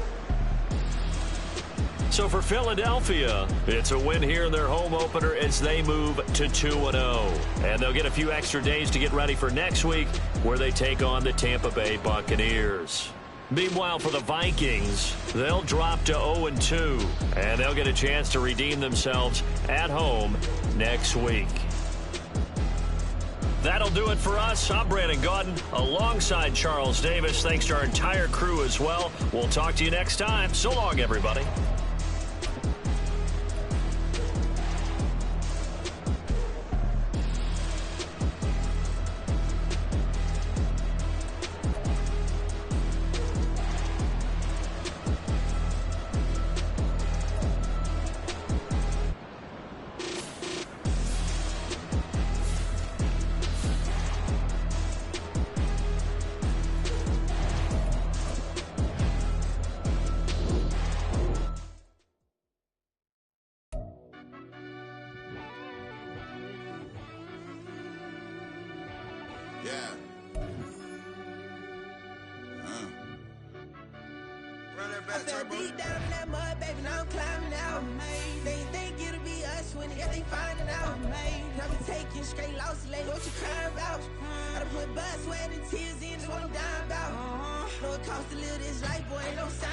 So for Philadelphia, it's a win here in their home opener as they move to 2-0. And they'll get a few extra days to get ready for next week where they take on the Tampa Bay Buccaneers. Meanwhile, for the Vikings, they'll drop to 0-2, and they'll get a chance to redeem themselves at home next week. That'll do it for us. I'm Brandon Gaudin alongside Charles Davis. Thanks to our entire crew as well. We'll talk to you next time. So long, everybody. I fell deep down in that mud, baby, now I'm climbing out. They think it'll be us when they finding out. I've been taking straight losses lately, what you crying about? I done put blood, sweat, and tears in, just what I'm dying about. Know it costs to live this life, boy, ain't no sign.